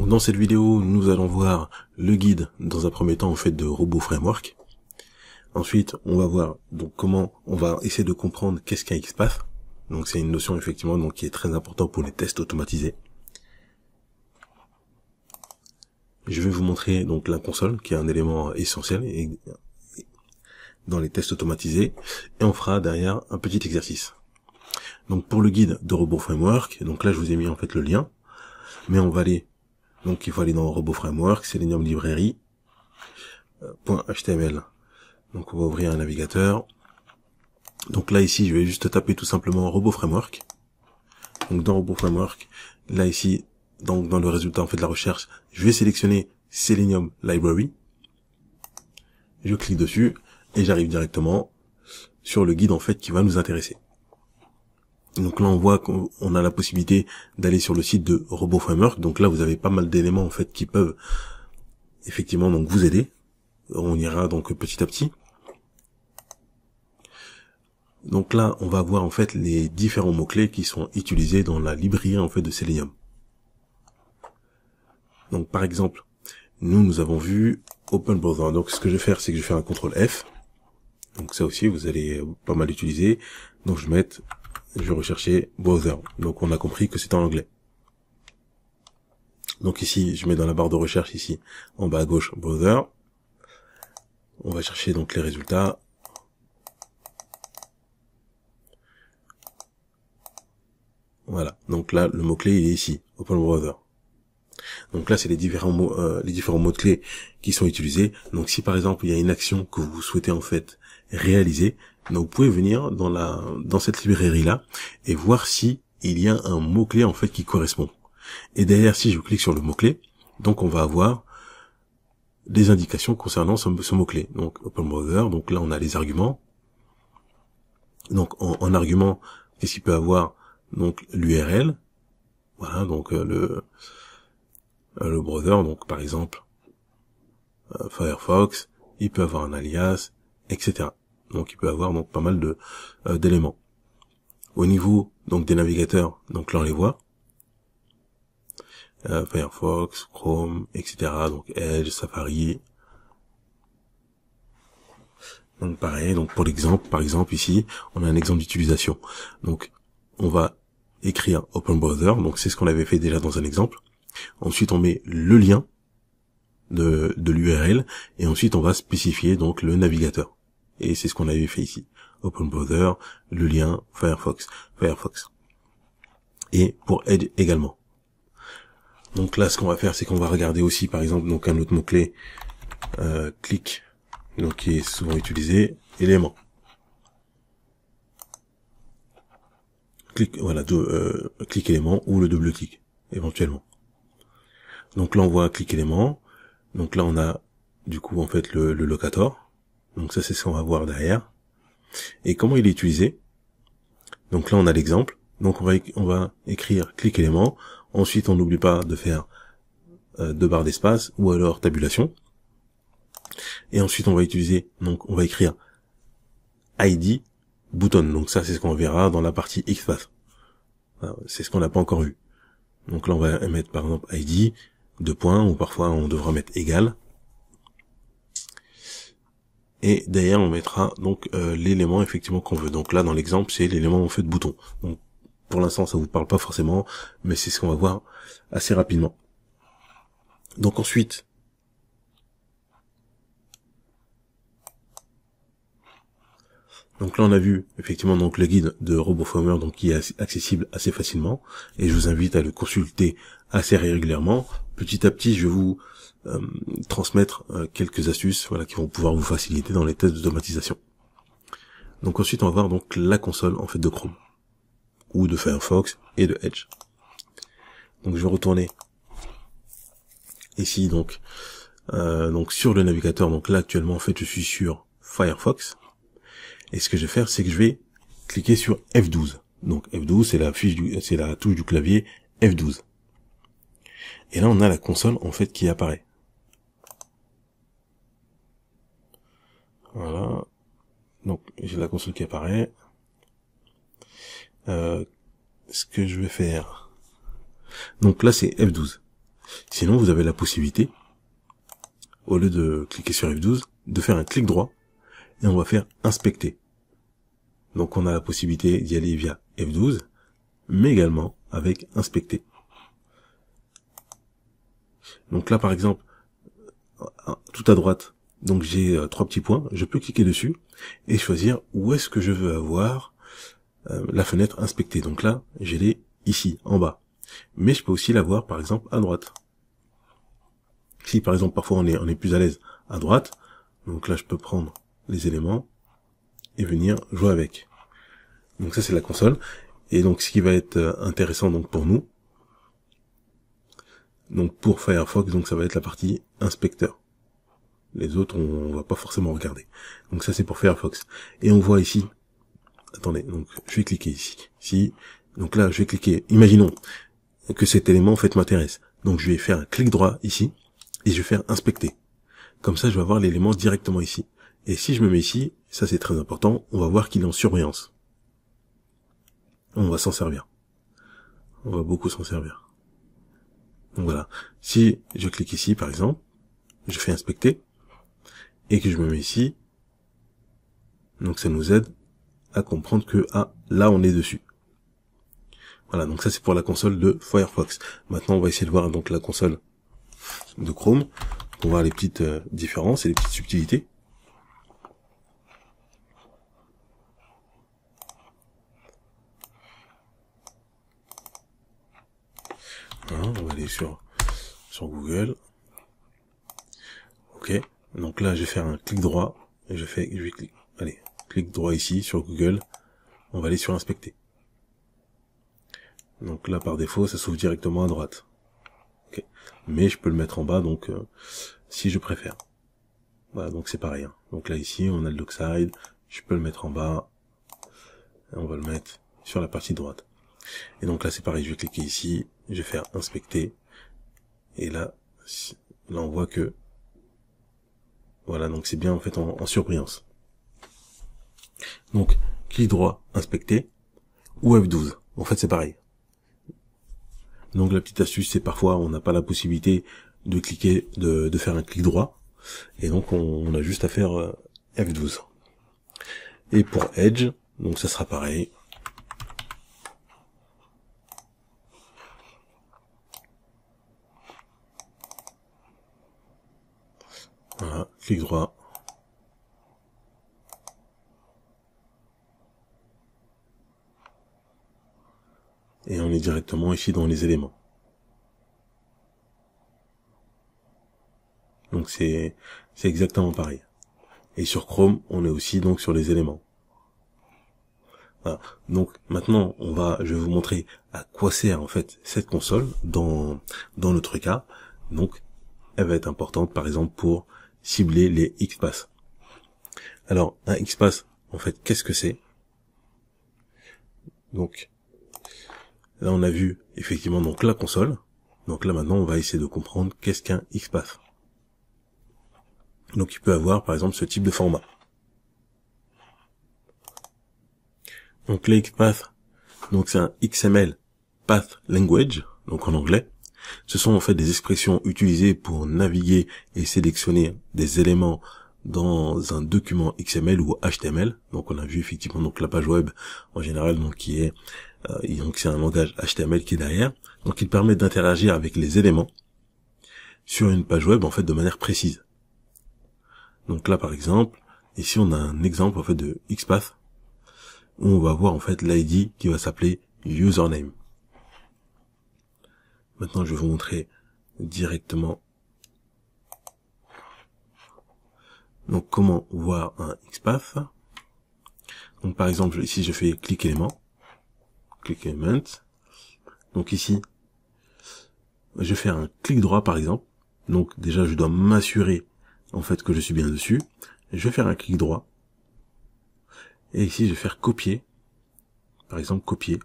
Donc dans cette vidéo, nous allons voir le guide dans un premier temps en fait de Robot Framework. Ensuite, on va voir donc comment on va essayer de comprendre qu'est-ce qu'un XPath. Donc c'est une notion effectivement donc qui est très importante pour les tests automatisés. Je vais vous montrer donc la console qui est un élément essentiel dans les tests automatisés et on fera derrière un petit exercice. Donc pour le guide de Robot Framework, donc là je vous ai mis en fait le lien, mais on va aller donc il faut aller dans Robot Framework, Selenium Library .html. Donc on va ouvrir un navigateur. Donc là ici je vais juste taper tout simplement Robot Framework. Donc dans Robot Framework, là ici donc dans le résultat en fait de la recherche, je vais sélectionner Selenium Library. Je clique dessus et j'arrive directement sur le guide en fait qui va nous intéresser. Donc là on voit qu'on a la possibilité d'aller sur le site de Robot Framework. Donc là vous avez pas mal d'éléments en fait qui peuvent effectivement donc vous aider. On ira donc petit à petit. Donc là on va voir en fait les différents mots-clés qui sont utilisés dans la librairie en fait de Selenium. Donc par exemple, nous avons vu Open Browser. Donc ce que je vais faire, c'est que je fais un CTRL F. Donc ça aussi, vous allez pas mal utiliser. Donc je vais rechercher Browser. Donc on a compris que c'est en anglais. Donc ici, je mets dans la barre de recherche ici, en bas à gauche, Browser. On va chercher donc les résultats. Voilà. Donc là, le mot-clé, il est ici, Open Browser. Donc là, c'est les différents mots-clés qui sont utilisés. Donc si par exemple, il y a une action que vous souhaitez en fait réaliser, donc vous pouvez venir dans cette librairie-là et voir si il y a un mot-clé en fait qui correspond. Et derrière, si je clique sur le mot-clé, donc on va avoir des indications concernant ce mot-clé. Donc Open Browser, donc là on a les arguments. Donc en argument, qu'est-ce qu'il peut avoir? Donc l'URL. Voilà, donc le browser, donc par exemple Firefox, il peut avoir un alias, etc. Donc il peut avoir donc pas mal de d'éléments. Au niveau donc des navigateurs, donc là on les voit. Firefox, Chrome, etc. Donc Edge, Safari. Donc pareil, donc pour l'exemple, par exemple ici, on a un exemple d'utilisation. Donc on va écrire Open Browser, donc c'est ce qu'on avait fait déjà dans un exemple. Ensuite on met le lien de l'URL et ensuite on va spécifier donc le navigateur. Et c'est ce qu'on avait fait ici. Open Browser, le lien Firefox. Et pour Edge également. Donc là ce qu'on va faire c'est qu'on va regarder aussi par exemple donc un autre mot-clé clic, donc qui est souvent utilisé, élément. Clic, voilà, clic élément ou le double clic éventuellement. Donc là on voit clic élément. Donc là on a du coup en fait le locator. Donc ça c'est ce qu'on va voir derrière. Et comment il est utilisé? Donc là on a l'exemple. Donc on va écrire clic élément. Ensuite on n'oublie pas de faire 2 barres d'espace ou alors tabulation. Et ensuite on va utiliser, donc on va écrire ID button. Donc ça c'est ce qu'on verra dans la partie XPath. C'est ce qu'on n'a pas encore eu. Donc là on va mettre par exemple ID 2 points ou parfois on devra mettre égal. Et derrière on mettra donc l'élément effectivement qu'on veut. Donc là dans l'exemple c'est l'élément en fait de bouton. Donc pour l'instant ça vous parle pas forcément, mais c'est ce qu'on va voir assez rapidement. Donc ensuite donc là on a vu effectivement donc le guide de Robot Framework donc qui est accessible assez facilement et je vous invite à le consulter assez régulièrement. Petit à petit je vais vous transmettre quelques astuces voilà qui vont pouvoir vous faciliter dans les tests d'automatisation. Donc ensuite on va voir donc la console en fait de Chrome ou de Firefox et de Edge. Donc je vais retourner ici donc sur le navigateur. Donc là actuellement en fait je suis sur Firefox et ce que je vais faire c'est que je vais cliquer sur F12. Donc F12 c'est la touche du clavier F12. Et là on a la console en fait qui apparaît. Voilà. Donc j'ai la console qui apparaît. Ce que je vais faire. Donc là c'est F12. Sinon, vous avez la possibilité, au lieu de cliquer sur F12, de faire un clic droit, et on va faire inspecter. Donc on a la possibilité d'y aller via F12, mais également avec inspecter. Donc là par exemple, tout à droite, donc j'ai 3 petits points, je peux cliquer dessus et choisir où est-ce que je veux avoir la fenêtre inspectée. Donc là, je l'ai ici, en bas. Mais je peux aussi l'avoir par exemple à droite. Si par exemple parfois on est plus à l'aise à droite, donc là je peux prendre les éléments et venir jouer avec. Donc ça c'est la console. Et donc ce qui va être intéressant donc pour nous, donc pour Firefox, donc ça va être la partie inspecteur. Les autres on va pas forcément regarder. Donc ça c'est pour Firefox. Et on voit ici, attendez, donc je vais cliquer ici, donc là je vais cliquer, imaginons que cet élément en fait m'intéresse. Donc je vais faire un clic droit ici et je vais faire inspecter. Comme ça je vais avoir l'élément directement ici. Et si je me mets ici, ça c'est très important, on va voir qu'il est en surbrillance. On va s'en servir. On va beaucoup s'en servir. Donc voilà. Si je clique ici, par exemple, je fais inspecter, et que je me mets ici, donc ça nous aide à comprendre que, là on est dessus. Voilà, donc ça c'est pour la console de Firefox. Maintenant on va essayer de voir donc la console de Chrome, pour voir les petites différences et les petites subtilités. Voilà, on va aller sur Google. Ok, donc là je vais faire un clic droit et je vais clic droit ici sur Google. On va aller sur inspecter. Donc là par défaut ça s'ouvre directement à droite. Okay. Mais je peux le mettre en bas donc si je préfère. Voilà, donc c'est pareil. Hein. Donc là ici on a le dockside, je peux le mettre en bas. Et on va le mettre sur la partie droite. Et donc là c'est pareil, je vais cliquer ici, je vais faire inspecter. Et là on voit que voilà, donc c'est bien en fait en surbrillance. Donc clic droit, inspecter, ou F12. En fait c'est pareil. Donc la petite astuce c'est parfois on n'a pas la possibilité de cliquer, de faire un clic droit. Et donc on a juste à faire F12. Et pour Edge, donc ça sera pareil. Voilà, clic droit. Et on est directement ici dans les éléments. Donc c'est exactement pareil. Et sur Chrome, on est aussi donc sur les éléments. Voilà. Donc maintenant, je vais vous montrer à quoi sert en fait cette console dans notre cas. Donc elle va être importante par exemple pour cibler les XPath. Alors un XPath, en fait, qu'est-ce que c'est? Donc là on a vu effectivement donc la console. Donc là maintenant on va essayer de comprendre qu'est-ce qu'un XPath. Donc il peut avoir par exemple ce type de format. Donc les XPath, donc c'est un XML Path Language, donc en anglais. Ce sont en fait des expressions utilisées pour naviguer et sélectionner des éléments dans un document XML ou HTML. Donc on a vu effectivement donc la page web en général donc qui est donc c'est un langage HTML qui est derrière. Donc il permet d'interagir avec les éléments sur une page web en fait de manière précise. Donc là par exemple, ici on a un exemple en fait de XPath où on va voir en fait l'ID qui va s'appeler username. Maintenant je vais vous montrer directement donc comment voir un XPath. Donc par exemple ici je fais clic élément, clic element. Donc ici je vais faire un clic droit par exemple. Donc déjà je dois m'assurer en fait que je suis bien dessus. Je vais faire un clic droit. Et ici je vais faire copier. Par exemple copier.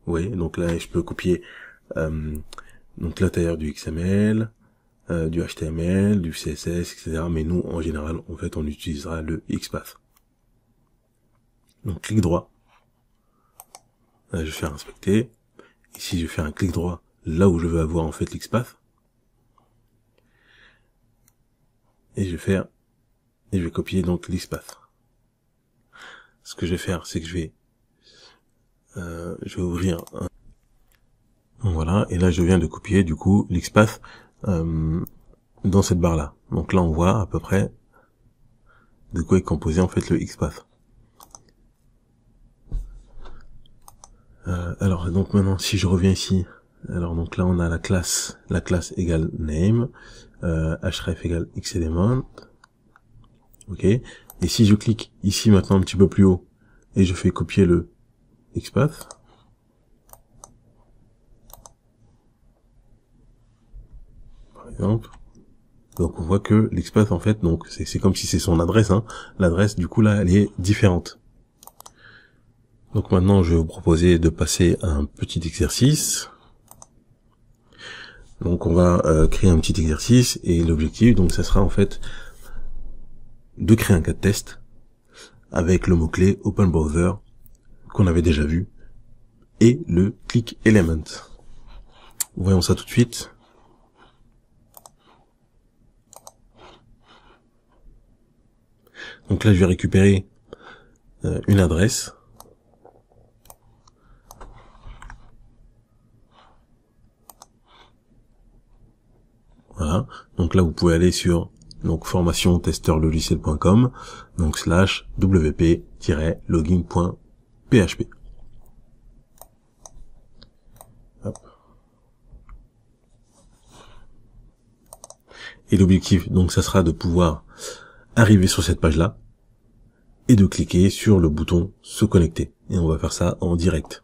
Oui, donc là je peux copier donc l'intérieur du XML, du HTML, du CSS, etc. Mais nous en général en fait on utilisera le XPath. Donc clic droit. Là, je vais faire inspecter. Ici je vais faire un clic droit là où je veux avoir en fait l'XPath. et je vais copier donc l'XPath. Ce que je vais faire, c'est que je vais ouvrir un... Voilà, et là je viens de copier du coup l'XPath dans cette barre là. Donc là on voit à peu près de quoi est composé en fait le XPath. Alors donc maintenant si je reviens ici, alors donc là on a la classe égale name, href égale xelement, ok, et si je clique ici maintenant un petit peu plus haut et je fais copier le XPath, par exemple, donc on voit que l'XPath en fait, donc c'est comme si c'est son adresse, hein. L'adresse du coup là elle est différente. Donc maintenant je vais vous proposer de passer à un petit exercice. Donc on va créer un petit exercice et l'objectif donc ça sera en fait de créer un cas de test avec le mot-clé Open Browser qu'on avait déjà vu et le click element. Voyons ça tout de suite. Donc là je vais récupérer une adresse. Voilà. Donc là vous pouvez aller sur donc formation-testeur-logiciel.com donc /wp-login.php. Et l'objectif donc ça sera de pouvoir arriver sur cette page là et de cliquer sur le bouton se connecter, et on va faire ça en direct.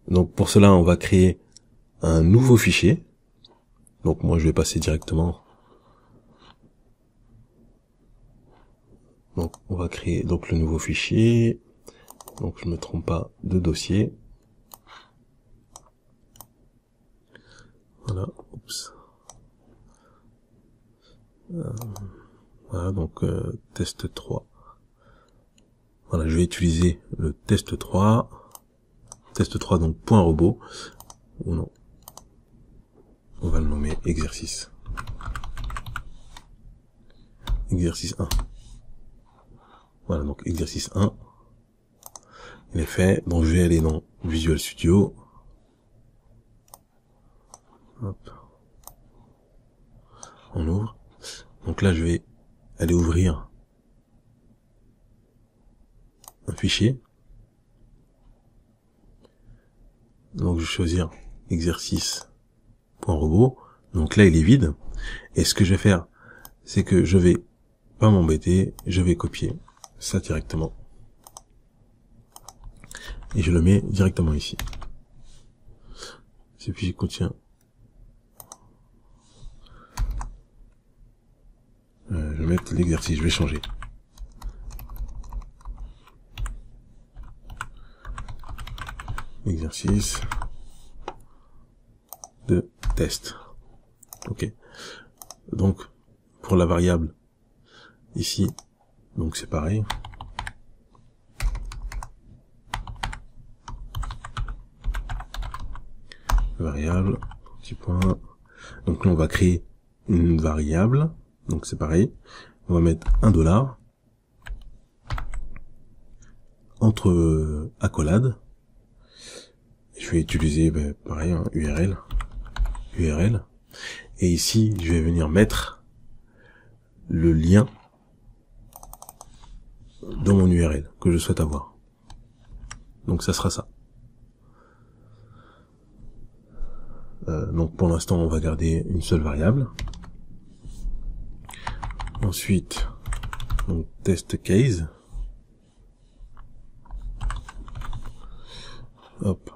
Donc pour cela on va créer un nouveau fichier. Donc moi je vais passer directement. Donc on va créer donc le nouveau fichier. Donc je ne me trompe pas de dossier. Voilà. Oups. Voilà donc test 3. Voilà, je vais utiliser le test 3 donc point robot, ou non, on va le nommer exercice 1. Voilà, donc exercice 1 il est fait. Donc je vais aller dans Visual Studio. Hop. On ouvre. Donc là je vais aller ouvrir un fichier. Donc je vais choisir exercice.robot. Donc là il est vide. Et ce que je vais faire, c'est que je vais pas m'embêter, je vais copier ça directement. Et je le mets directement ici. Ce fichier contient... je vais mettre l'exercice, je vais changer. Exercice de test. Ok. Donc pour la variable ici, donc c'est pareil. Variable, petit point. Donc là on va créer une variable. Donc c'est pareil. On va mettre $, entre accolades. Je vais utiliser pareil un URL. Et ici je vais venir mettre le lien dans mon URL que je souhaite avoir. Donc ça sera ça. Donc pour l'instant on va garder une seule variable. Ensuite donc test case. Hop.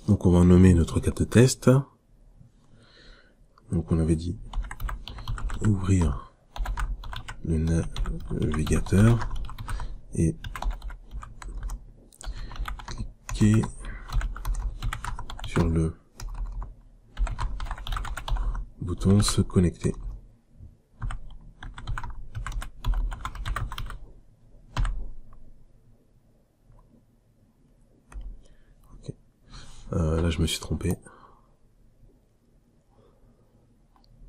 Donc on va nommer notre cas de test. Donc on avait dit ouvrir le navigateur et cliquer sur le bouton se connecter. Là, je me suis trompé.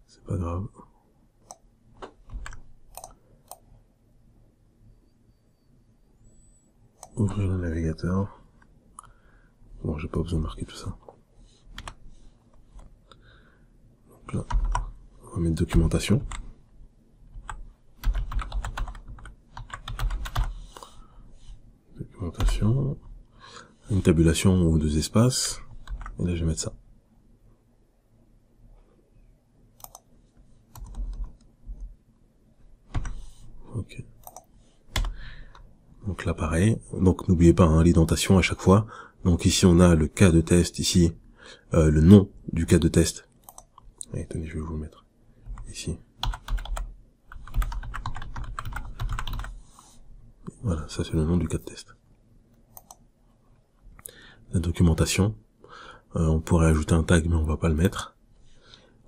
C'est pas grave. Ouvrir le navigateur. Bon, j'ai pas besoin de marquer tout ça. Donc là, on va mettre documentation. Documentation. Une tabulation ou 2 espaces. Et là, je vais mettre ça. Ok. Donc là, pareil. Donc, n'oubliez pas, hein, l'indentation à chaque fois. Donc ici, on a le cas de test, ici, le nom du cas de test. Allez, tenez, je vais vous le mettre. Ici. Voilà, ça c'est le nom du cas de test. La documentation. On pourrait ajouter un tag, mais on va pas le mettre.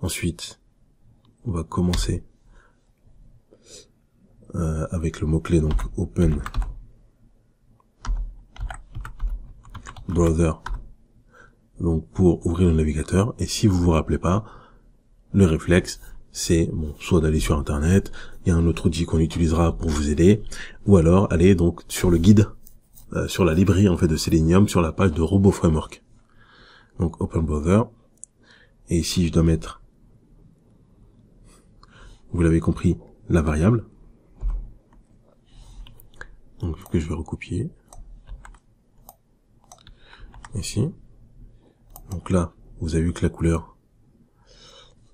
Ensuite, on va commencer avec le mot-clé, donc Open Browser, donc pour ouvrir le navigateur. Et si vous vous rappelez pas, le réflexe, c'est bon, soit d'aller sur Internet, il y a un autre outil qu'on utilisera pour vous aider, ou alors aller donc sur le guide, sur la librairie en fait de Selenium, sur la page de Robot Framework. Donc Open Browser, et ici je dois mettre, vous l'avez compris, la variable. Donc que je vais recopier. Ici. Donc là, vous avez vu que la couleur,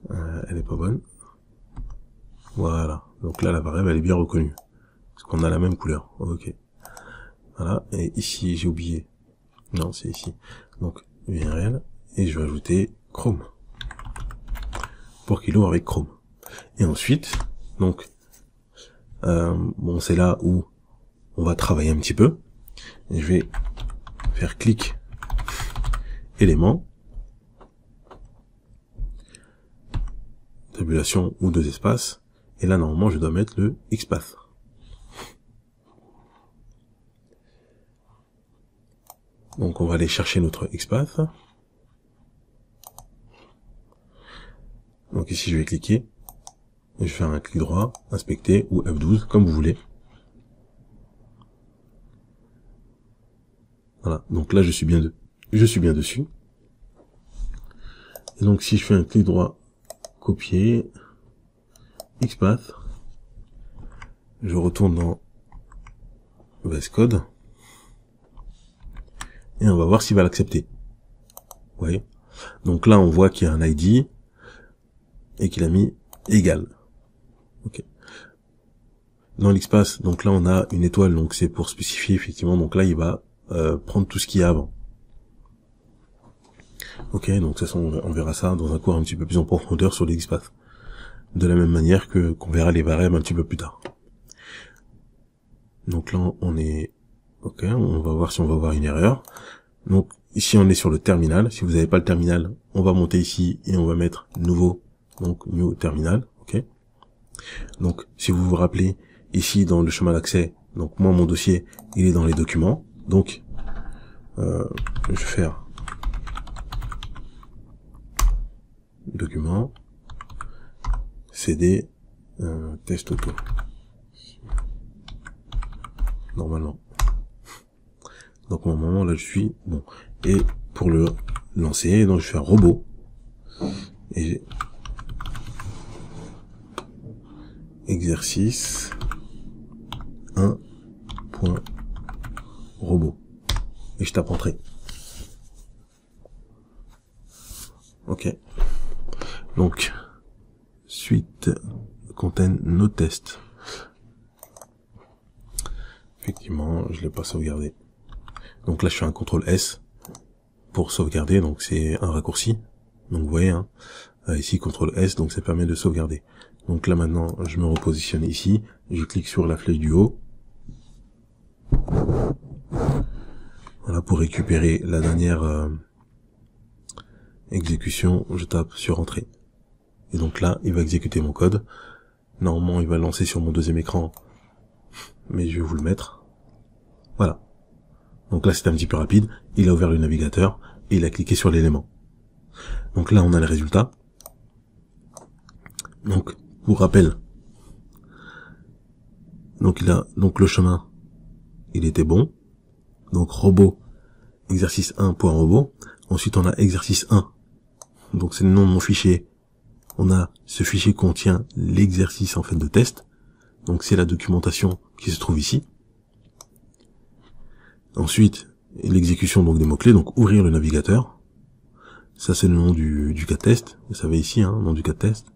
elle est pas bonne. Voilà. Donc là, la variable, elle est bien reconnue. Parce qu'on a la même couleur. Ok. Voilà. Et ici, j'ai oublié. Non, c'est ici. Donc, URL. Et je vais ajouter Chrome. Pour qu'il ouvre avec Chrome. Et ensuite, donc, bon, c'est là où on va travailler un petit peu. Et je vais faire clic élément, tabulation ou 2 espaces, et là normalement je dois mettre le XPath. Donc on va aller chercher notre XPath. Donc ici je vais cliquer, et je vais faire un clic droit, inspecter ou F12 comme vous voulez. Voilà, donc là je suis bien dessus. Et donc si je fais un clic droit, copier, XPath, je retourne dans VS Code, et on va voir s'il va l'accepter. Vous voyez? Donc là on voit qu'il y a un ID, et qu'il a mis égal. Ok. Dans l'XPath, donc là on a une étoile, donc c'est pour spécifier effectivement, donc là il va prendre tout ce qu'il y a avant. Ok, donc de toute façon on verra ça dans un cours un petit peu plus en profondeur sur les XPath. De la même manière que qu'on verra les variables un petit peu plus tard. Donc là on est ok, on va voir si on va avoir une erreur. Donc ici on est sur le terminal. Si vous n'avez pas le terminal, on va monter ici et on va mettre nouveau, donc new terminal. Ok. Donc si vous vous rappelez ici dans le chemin d'accès, donc moi mon dossier il est dans les documents. Donc je vais faire document cd test auto normalement. Donc normalement là je suis bon, et pour le lancer, donc je fais un robot et exercice 1. Robot et je tape entrée. Ok. Donc suite contain no test. Effectivement, je l'ai pas sauvegardé. Donc là je fais un CTRL S pour sauvegarder, donc c'est un raccourci. Donc vous voyez, hein, ici CTRL S, donc ça permet de sauvegarder. Donc là maintenant je me repositionne ici, je clique sur la flèche du haut. Voilà, pour récupérer la dernière exécution, je tape sur entrée. Et donc là, il va exécuter mon code. Normalement, il va lancer sur mon deuxième écran, mais je vais vous le mettre. Voilà. Donc là, c'était un petit peu rapide. Il a ouvert le navigateur et il a cliqué sur l'élément. Donc là, on a le résultat. Donc, pour rappel, donc le chemin, il était bon. Donc robot, exercice 1.robot. Ensuite, on a exercice 1. Donc c'est le nom de mon fichier. On a ce fichier contient l'exercice en fait de test. Donc c'est la documentation qui se trouve ici. Ensuite, l'exécution donc des mots-clés, donc ouvrir le navigateur. Ça c'est le nom du cas de test. Vous savez ici, hein, nom du cas de test.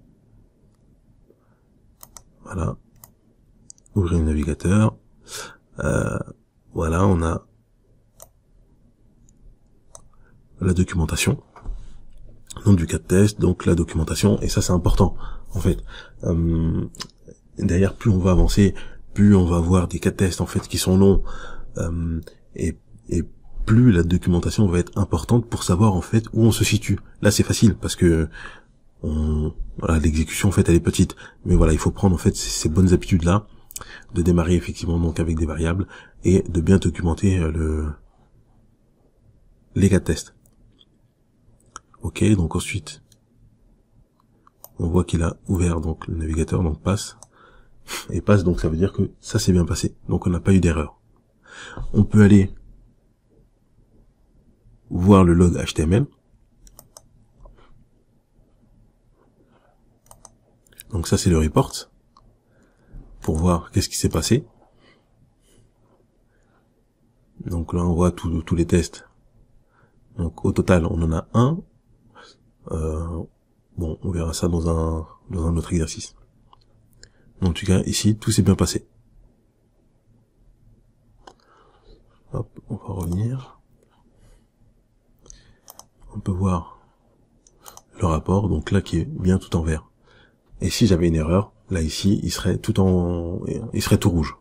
Voilà. Ouvrir le navigateur. Voilà, on a la documentation. Nom du cas de test, donc la documentation, et ça c'est important en fait. D'ailleurs, plus on va avancer, plus on va avoir des cas de test en fait qui sont longs, et plus la documentation va être importante pour savoir en fait où on se situe. Là c'est facile parce que voilà, l'exécution en fait elle est petite, mais voilà, il faut prendre en fait ces bonnes habitudes là, de démarrer effectivement donc avec des variables et de bien documenter les cas de test. Ok, donc ensuite on voit qu'il a ouvert donc le navigateur, donc passe, et passe, donc ça veut dire que ça s'est bien passé, donc on n'a pas eu d'erreur. On peut aller voir le log HTML. Donc ça c'est le report, pour voir qu'est-ce qui s'est passé. Donc là on voit tous les tests. Donc au total on en a un. Bon, on verra ça dans un autre exercice. En tout cas, ici, tout s'est bien passé. Hop, on va revenir. On peut voir le rapport, donc là qui est bien tout en vert. Et si j'avais une erreur, là ici, il serait tout rouge.